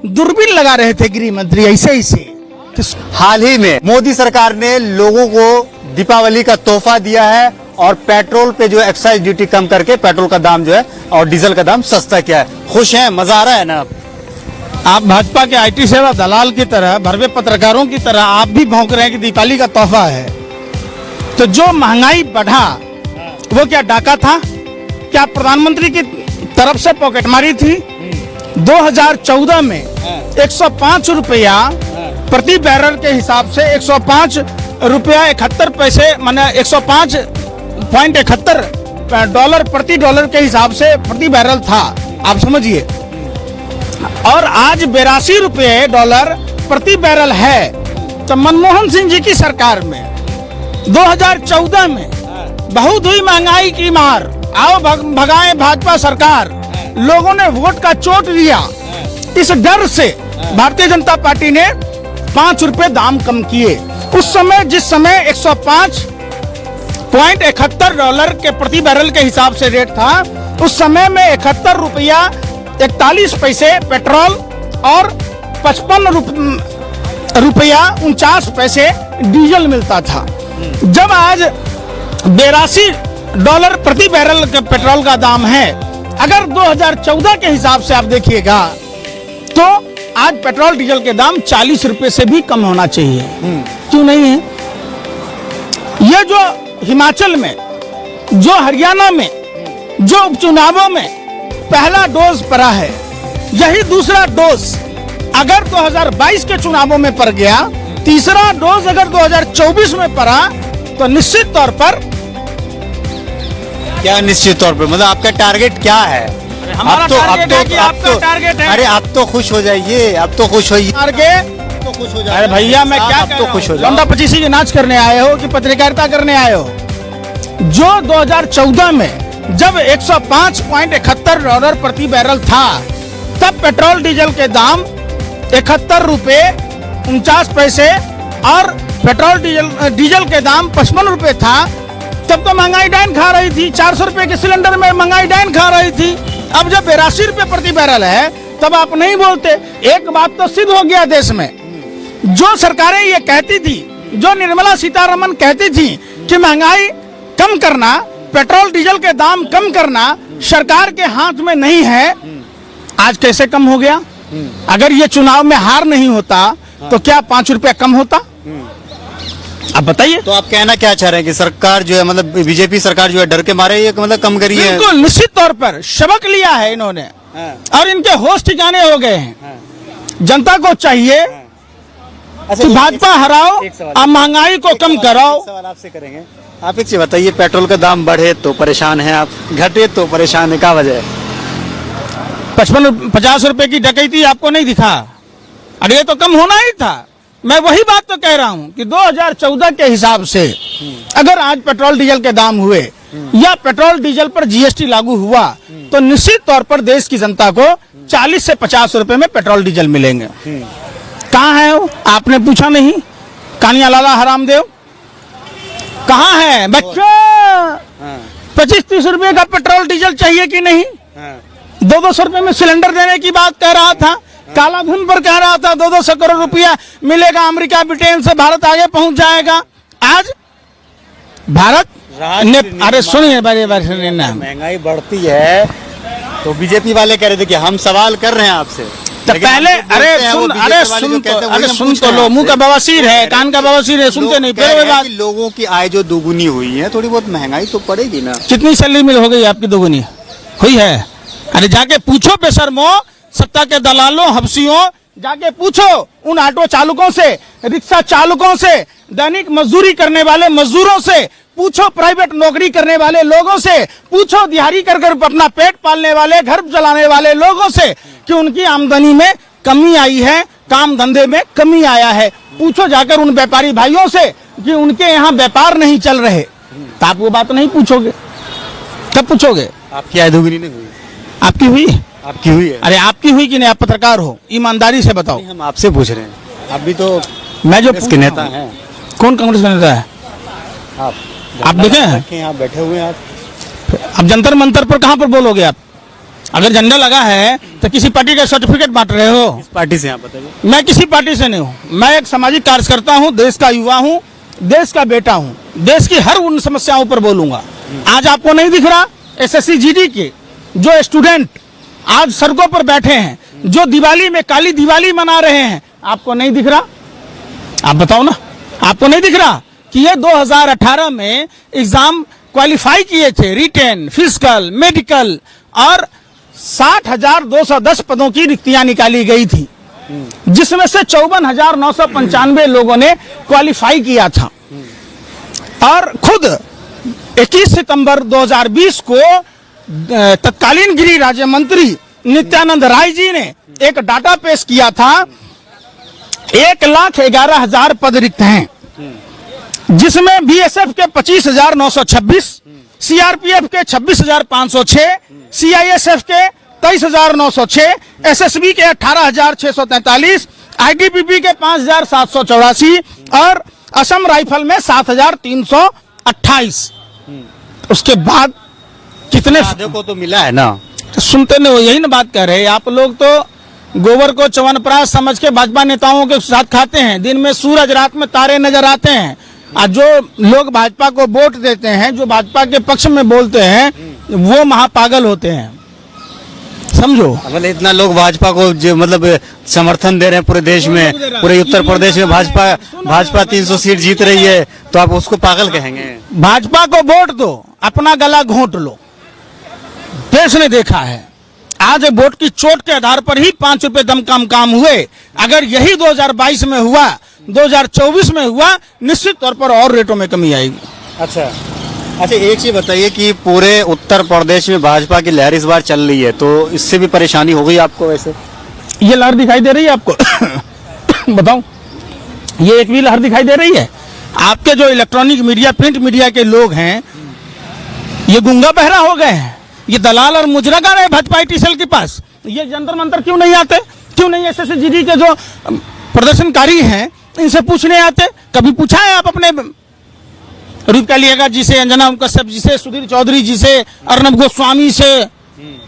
दूरबीन लगा रहे थे गृह मंत्री ऐसे हाल ही में मोदी सरकार ने लोगों को दीपावली का तोहफा दिया है और पेट्रोल पे जो एक्साइज ड्यूटी कम करके पेट्रोल का दाम जो है और डीजल का दाम सस्ता किया है। खुश हैं, मजा आ रहा है ना? आप भाजपा के आईटी सेवा दलाल की तरह, भरवे पत्रकारों की तरह आप भी भौंक रहे हैं कि दीपावली का तोहफा है। तो जो महंगाई बढ़ा वो क्या डाका था? क्या प्रधानमंत्री की तरफ से पॉकेटमारी थी? 2014 में 105 रुपया प्रति बैरल के हिसाब से 105 रुपया 71 पैसे माने 105.71 डॉलर प्रति डॉलर के हिसाब से प्रति बैरल था, आप समझिए। और आज 82 रुपये डॉलर प्रति बैरल है। तो मनमोहन सिंह जी की सरकार में 2014 में बहुत हुई महंगाई की मार, आओ भगाएं भाजपा सरकार। लोगों ने वोट का चोट लिया, इस डर से भारतीय जनता पार्टी ने 5 रुपए दाम कम किए। उस समय जिस समय 105.71 डॉलर के प्रति बैरल के हिसाब से रेट था, उस समय में 71 रुपया 41 पैसे पेट्रोल और 55 रुपया 49 पैसे डीजल मिलता था। जब आज 82 डॉलर प्रति बैरल के पेट्रोल का दाम है, अगर 2014 के हिसाब से आप देखिएगा तो आज पेट्रोल डीजल के दाम 40 रुपए से भी कम होना चाहिए। क्यों नहीं है? ये जो हिमाचल में, जो हरियाणा में, जो उपचुनावों में पहला डोज पड़ा है, यही दूसरा डोज अगर 2022 के चुनावों में पड़ गया, तीसरा डोज अगर 2024 में पड़ा, तो निश्चित तौर पर क्या निश्चित तौर पर मतलब आपका टारगेट क्या है? हमारा टारगेट है कि आपका टारगेट है। अरे आप तो खुश हो जाइए, अब तो खुश होइए। तो खुश हो जाइए। अरे भैया मैं क्या कह रहा हूं? लौंडा पचीसी की नाच करने आए हो कि पत्रकारिता करने आए हो? जो 2014 में जब 105.71 डॉलर प्रति बैरल था, तब पेट्रोल डीजल के दाम 71 रुपए 49 पैसे और पेट्रोल डीजल के दाम 55 रुपए था। तब तो महंगाई डाइन खा रही थी, 400 रुपए के सिलेंडर में महंगाई डाइन खा रही थी। अब जब 82 रुपए प्रति बैरल है, तब आप नहीं बोलते। एक बात तो सिद्ध हो गया देश में, जो सरकारें ये कहती थी, जो निर्मला सीतारमण कहती थी कि महंगाई कम करना, पेट्रोल डीजल के दाम कम करना सरकार के हाथ में नहीं है। आज कैसे कम हो गया? अगर ये चुनाव में हार नहीं होता तो क्या 5 रुपया कम होता? आप बताइए। तो आप कहना क्या चाह रहे हैं कि सरकार जो है, मतलब बीजेपी सरकार जो है, डर के मारे ये मतलब कम करी है? बिल्कुल, निश्चित तौर पर सबक लिया है इन्होंने और इनके होश ठिकाने हो गए हैं। जनता को चाहिए कि भाजपा हराओ और महंगाई को कम कराओ। सवाल आपसे करेंगे, आप एक चीज बताइए, पेट्रोल का दाम बढ़े तो परेशान है आप, घटे तो परेशान है, क्या वजह है? 50 रुपए की डकैती आपको नहीं दिखा? अरे ये तो कम होना ही था। मैं वही बात तो कह रहा हूं कि 2014 के हिसाब से अगर आज पेट्रोल डीजल के दाम हुए या पेट्रोल डीजल पर जीएसटी लागू हुआ, तो निश्चित तौर पर देश की जनता को 40 से 50 रुपए में पेट्रोल डीजल मिलेंगे। कहाँ है वो? आपने पूछा नहीं? कानिया लाला हरामदेव कहाँ है? बच्चों 25-30 रुपए का पेट्रोल डीजल चाहिए कि नहीं? 200 रुपए में सिलेंडर देने की बात कह रहा था, काला धन पर कह रहा था 200 करोड़ रुपया मिलेगा, अमेरिका ब्रिटेन से भारत आगे पहुंच जाएगा। आज भारत ने, अरे सुनिए, महंगाई बढ़ती है तो बीजेपी वाले कह रहे थे कि हम सवाल कर रहे हैं आपसे, तो पहले सुन तो लो, मुंह का बवासीर है, कान का बवासीर है, सुनते नहीं। फिर लोगों की आय जो दोगुनी हुई है, थोड़ी बहुत महंगाई तो पड़ेगी ना। कितनी सैलरी मिल हो गई आपकी? दोगुनी हुई है? अरे जाके पूछो बेशर्मो, सत्ता के दलालों, हफ्सियों, जाके पूछो उन ऑटो चालकों से, रिक्शा चालकों से, दैनिक मजदूरी करने वाले मजदूरों से, पूछो प्राइवेट नौकरी करने वाले लोगों से, पूछो दिहाड़ी कर अपना पेट पालने वाले, घर चलाने वाले लोगों से कि उनकी आमदनी में कमी आई है, काम धंधे में कमी आया है। पूछो जाकर उन व्यापारी भाइयों से कि उनके यहाँ व्यापार नहीं चल रहे। तो आप वो बात नहीं पूछोगे, कब पूछोगे? आपकी आय दोगुनी नहीं हुई? आपकी हुई? आपकी हुई है? अरे आपकी हुई कि नहीं? आप पत्रकार हो, ईमानदारी से बताओ। हम आपसे पूछ रहे हैं, आप भी तो मैं जो कांग्रेस के नेता हैं। कौन कांग्रेस का नेता है? आप देखे हैं? यहाँ बैठे हुए हैं आप। अब जंतर मंतर पर कहाँ पर बोलोगे आप? अगर झंडा लगा है तो किसी पार्टी का सर्टिफिकेट बांट रहे हो? किस पार्टी से आप बताइए? मैं किसी पार्टी से नहीं हूँ, मैं एक सामाजिक कार्यकर्ता हूँ, देश का युवा हूँ, देश का बेटा हूँ, देश की हर उन समस्याओं पर बोलूंगा। आज आपको नहीं दिख रहा एसएससी जीडी के जो स्टूडेंट आज सड़कों पर बैठे हैं, जो दिवाली में काली दिवाली मना रहे हैं, आपको नहीं दिख रहा? आप बताओ ना, आपको नहीं दिख रहा कि ये 2018 में एग्जाम क्वालिफाई किए थे, रिटेन, फिजिकल, मेडिकल, और 60,210 पदों की रिक्तियां निकाली गई थी, जिसमें से 54,995 लोगों ने क्वालिफाई किया था। और खुद 21 सितंबर 2020 को तत्कालीन गृह राज्य मंत्री नित्यानंद राय जी ने एक डाटा पेश किया था, 1,11,000 पद रिक्त हैं, जिसमें बीएसएफ के 25,926, सीआरपीएफ के 26,506, सीआईएसएफ के 23,906, एसएसबी के 18,643, आईटीबीपी के 5,784 और असम राइफल में 7,328। उसके बाद कितने को तो मिला है ना? सुनते नहीं हो, यही ना बात कर रहे हैं आप लोग। तो गोबर को च्यवनप्राश समझ के भाजपा नेताओं के साथ खाते हैं, दिन में सूरज रात में तारे नजर आते हैं। और जो लोग भाजपा को वोट देते हैं, जो भाजपा के पक्ष में बोलते हैं, वो महापागल होते हैं, समझो। मतलब इतना लोग भाजपा को जो मतलब समर्थन दे रहे हैं पूरे देश में, पूरे उत्तर प्रदेश में भाजपा 300 सीट जीत रही है, तो आप उसको पागल कहेंगे? भाजपा को वोट दो, अपना गला घोंट लो। देश ने देखा है आज वोट की चोट के आधार पर ही 5 रुपए दम काम हुए। अगर यही 2022 में हुआ, 2024 में हुआ, निश्चित तौर पर और रेटों में कमी आएगी। अच्छा, एक चीज बताइए कि पूरे उत्तर प्रदेश में भाजपा की लहर इस बार चल रही है, तो इससे भी परेशानी हो गई आपको? वैसे ये लहर दिखाई दे रही है आपको? बताओ, ये एक भी लहर दिखाई दे रही है? आपके जो इलेक्ट्रॉनिक मीडिया, प्रिंट मीडिया के लोग हैं, ये गुंगा बहरा हो गए हैं, ये दलाल और मुजरक आ रहे हैं भाजपा टीसेल के पास। ये जंतर मंतर क्यों नहीं आते? क्यों नहीं एसएससी जीडी के जो प्रदर्शनकारी हैं इनसे पूछने आते? कभी पूछा है आप अपने रूपका लिएगा जी से, अंजना कश्यप जी से, सुधीर चौधरी जी से, अर्नब गोस्वामी से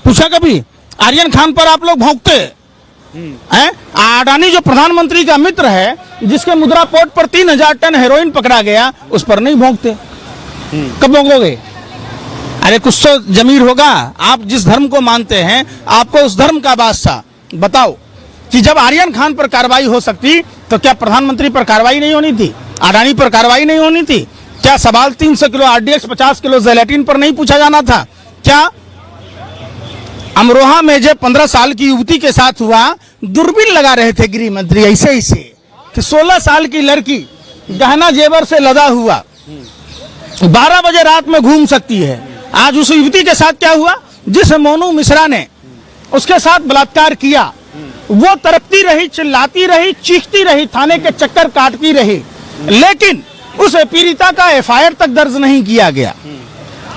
पूछा कभी? आर्यन खान पर आप लोग भौंकते हैं। अडानी जो प्रधानमंत्री का मित्र है, जिसके मुद्रा पोर्ट पर 3,000 टन हेरोइन पकड़ा गया, उस पर नहीं भौंकते। कब भौंकोगे? अरे कुछ तो जमीर होगा। आप जिस धर्म को मानते हैं, आपको उस धर्म का बादशाह बताओ कि जब आर्यन खान पर कार्रवाई हो सकती तो क्या प्रधानमंत्री पर कार्रवाई नहीं होनी थी? अडानी पर कार्रवाई नहीं होनी थी? क्या सवाल 300 किलो आरडीएक्स, 50 किलो जेलेटिन पर नहीं पूछा जाना था? क्या अमरोहा में जो 15 साल की युवती के साथ हुआ, दूरबीन लगा रहे थे गृह मंत्री ऐसे कि 16 साल की लड़की गहना जेवर से लदा हुआ 12 बजे रात में घूम सकती है। आज उस युवती के साथ क्या हुआ? जिस मोनू मिश्रा ने उसके साथ बलात्कार किया, वो तड़पती रही, चिल्लाती रही, चीखती रही, थाने के चक्कर काटती रही, लेकिन उस पीड़िता का एफआईआर तक दर्ज नहीं किया गया।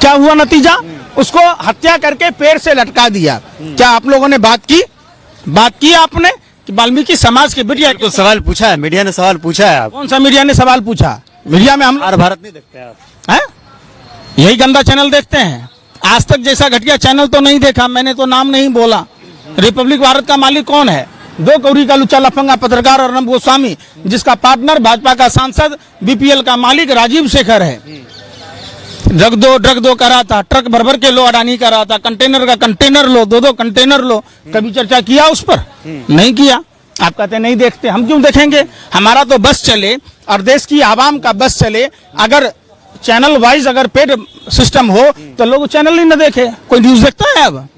क्या हुआ नतीजा? उसको हत्या करके पेड़ से लटका दिया। क्या आप लोगों ने बात की आपने कि वाल्मीकि समाज के बिटिया? तो सवाल पूछा है, मीडिया ने सवाल पूछा है। कौन सा मीडिया ने सवाल पूछा? मीडिया में हम भारत नहीं देखते आप? यही गंदा चैनल देखते हैं। आज तक जैसा घटिया चैनल तो नहीं देखा, मैंने तो नाम नहीं बोला। रिपब्लिक भारत का मालिक कौन है? 2 कौड़ी का लुच्चा लफंगा पत्रकार अर्नब गोस्वामी, जिसका पार्टनर भाजपा का सांसद, बीपीएल का मालिक राजीव शेखर है। ड्रग दो करा था, ट्रक भर के लो अडानी का रहा था, कंटेनर का कंटेनर लो, 2 कंटेनर लो। कभी चर्चा किया उस पर? नहीं किया। आप कहते नहीं देखते, हम क्यों देखेंगे? हमारा तो बस चले और देश की आवाम का बस चले। अगर चैनल वाइज अगर पेड सिस्टम हो तो लोग चैनल ही न देखे। कोई न्यूज देखता है? अब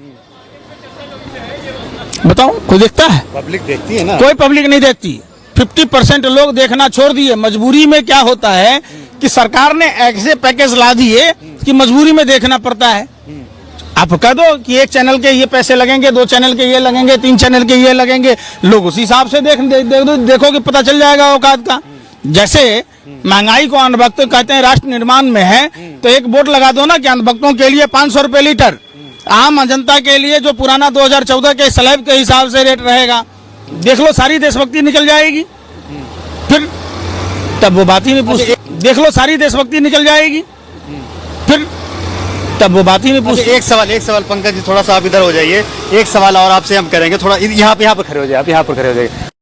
बताओ, कोई देखता है? पब्लिक देखती है ना? कोई पब्लिक नहीं देखती। 50% लोग देखना छोड़ दिए। मजबूरी में क्या होता है कि सरकार ने ऐसे पैकेज ला दिए कि मजबूरी में देखना पड़ता है। आप कह दो कि 1 चैनल के ये पैसे लगेंगे, 2 चैनल के ये लगेंगे, 3 चैनल के ये लगेंगे, लोग उस हिसाब से देखोगे, पता चल जाएगा औकात का। जैसे महंगाई को अंधभक्त कहते हैं, राष्ट्र निर्माण में है, तो एक बोर्ड लगा दो ना कि अंधभक्तों के लिए 500 रुपए लीटर, आम जनता के लिए जो पुराना 2014 के स्लैब के हिसाब से रेट रहेगा। देख लो, सारी देशभक्ति निकल जाएगी। फिर तब वो बात ही नहीं पूछ। देख लो, सारी देशभक्ति निकल जाएगी। फिर तब वो बात ही नहीं पूछते। अच्छा, एक सवाल पंकज जी, थोड़ा सा आप इधर हो जाइए। एक सवाल और आपसे हम करेंगे, थोड़ा यहाँ पे खड़े हो जाइए, आप यहाँ पर खड़े हो जाइए।